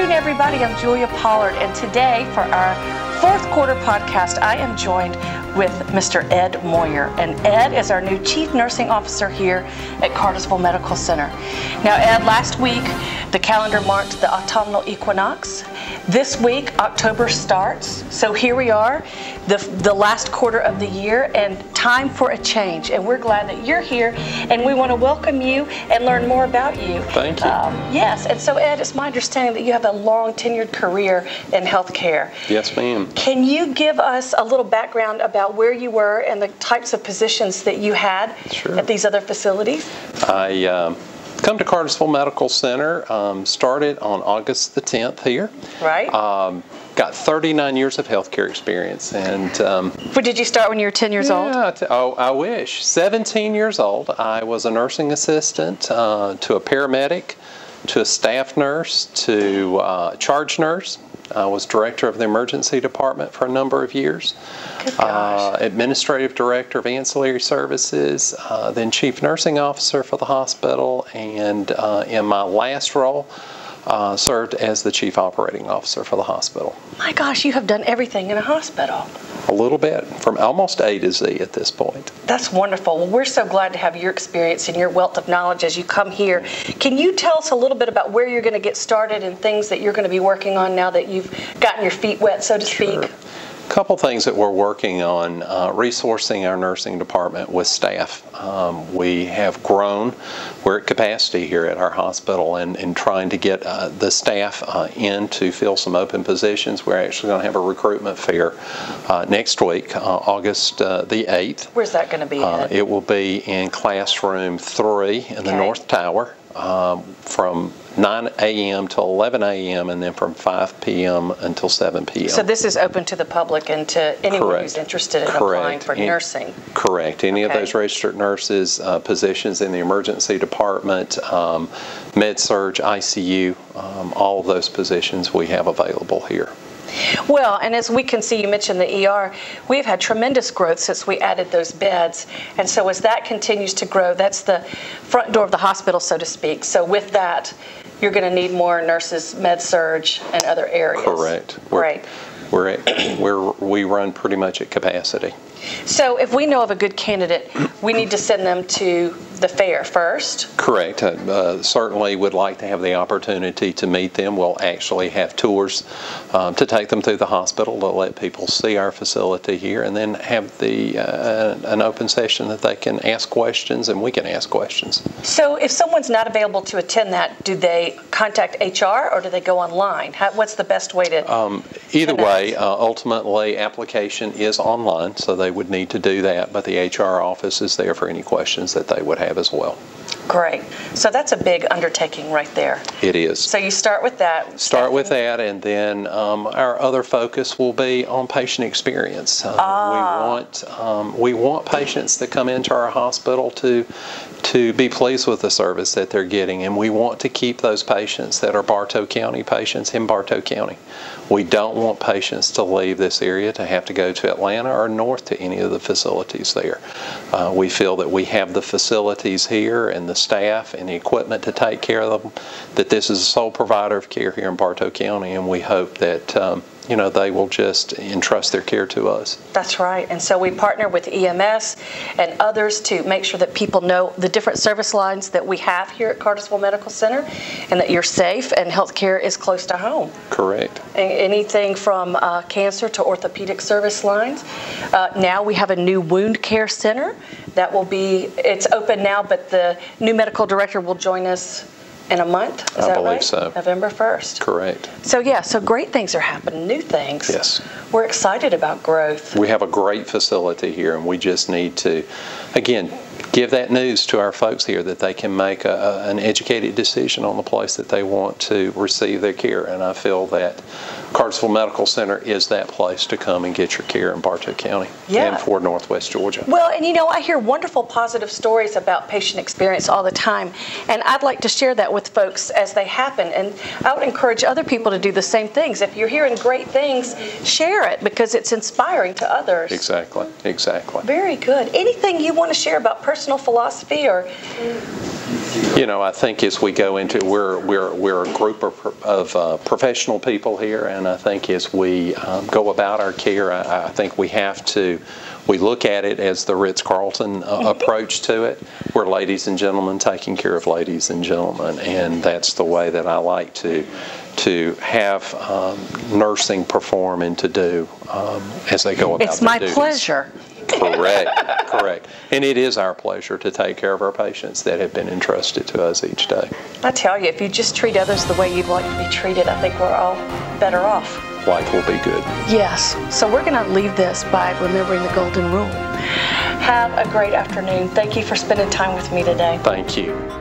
afternoon, everybody. I'm Julia Pollard, and today for our fourth quarter podcast, I am joined with Mr. Ed Moyer. And Ed is our new Chief Nursing Officer here at Cartersville Medical Center. Now, Ed, last week, the calendar marked the autumnal equinox. This week, October starts. So here we are, the last quarter of the year, and time for a change. And we're glad that you're here, and we want to welcome you and learn more about you. Thank you. Yes, and so Ed, it's my understanding that you have a long tenured career in healthcare. Yes, ma'am. Can you give us a little background about where you were and the types of positions that you had at these other facilities? I come to Cartersville Medical Center, started on August the 10th here. Right. Got 39 years of healthcare experience. And but did you start when you were 10 years old? I wish. 17 years old. I was a nursing assistant to a paramedic, to a staff nurse, to a charge nurse. I was director of the emergency department for a number of years. Good gosh. Administrative director of ancillary services, then chief nursing officer for the hospital, and in my last role, served as the chief operating officer for the hospital. My gosh, you have done everything in a hospital. A little bit, from almost A to Z at this point. That's wonderful. Well, we're so glad to have your experience and your wealth of knowledge as you come here. Can you tell us a little bit about where you're going to get started and things that you're going to be working on now that you've gotten your feet wet, so to speak? Sure. A couple things that we're working on, resourcing our nursing department with staff. We have grown. We're at capacity here at our hospital, and trying to get the staff in to fill some open positions. We're actually going to have a recruitment fair next week, August the 8th. Where's that going to be at? It will be in classroom 3 in the North Tower from 9 a.m. to 11 a.m. and then from 5 p.m. until 7 p.m. So this is open to the public and to anyone who's interested in applying for nursing? Correct. Any of those registered nurses, positions in the emergency department, med-surg, ICU, all of those positions we have available here. Well, and as we can see, you mentioned the ER, we've had tremendous growth since we added those beds. And so as that continues to grow, that's the front door of the hospital, so to speak. So with that, you're going to need more nurses, med-surg, and other areas. Correct. Right. We run pretty much at capacity. So if we know of a good candidate, we need to send them to the fair first? Correct. Certainly would like to have the opportunity to meet them. We'll actually have tours to take them through the hospital to let people see our facility here, and then have an open session that they can ask questions and we can ask questions. So if someone's not available to attend that, do they contact HR or do they go online? What's the best way to Either way, ultimately application is online, so they would need to do that, but the HR office is there for any questions that they would have as well. Great. So that's a big undertaking right there. It is. So you start with that. Start with that, and then our other focus will be on patient experience. We want patients that come into our hospital to be pleased with the service that they're getting, and we want to keep those patients that are Bartow County patients in Bartow County. We don't want patients to leave this area to have to go to Atlanta or north to any of the facilities there. We feel that we have the facilities here and the staff and the equipment to take care of them, that this is the sole provider of care here in Bartow County, and we hope that they will just entrust their care to us. That's right. And so we partner with EMS and others to make sure that people know the different service lines that we have here at Cartersville Medical Center, and that you're safe and health care is close to home. Correct. Anything from cancer to orthopedic service lines. Now we have a new wound care center that will be, it's open now, but the new medical director will join us in a month, is that right? I believe so. November 1st. Correct. So so great things are happening, new things. Yes. We're excited about growth. We have a great facility here, and we just need to, again, give that news to our folks here that they can make an educated decision on the place that they want to receive their care. And I feel that Cartersville Medical Center is that place to come and get your care in Bartow County and for Northwest Georgia. Well, and you know, I hear wonderful positive stories about patient experience all the time, and I'd like to share that with folks as they happen, and I would encourage other people to do the same things. If you're hearing great things, share it, because it's inspiring to others. Exactly, exactly. Very good. Anything you want to share about personal philosophy or? You know, I think as we go into, we're a group of professional people here, and I think as we go about our care, I think we look at it as the Ritz-Carlton approach to it. We're ladies and gentlemen taking care of ladies and gentlemen, and that's the way that I like to have nursing perform and to do as they go about It's their my duties. pleasure. Correct, correct. And it is our pleasure to take care of our patients that have been entrusted to us each day. I tell you, if you just treat others the way you'd like to be treated, I think we're all better off. Life will be good. Yes. So we're going to leave this by remembering the golden rule. Have a great afternoon. Thank you for spending time with me today. Thank you.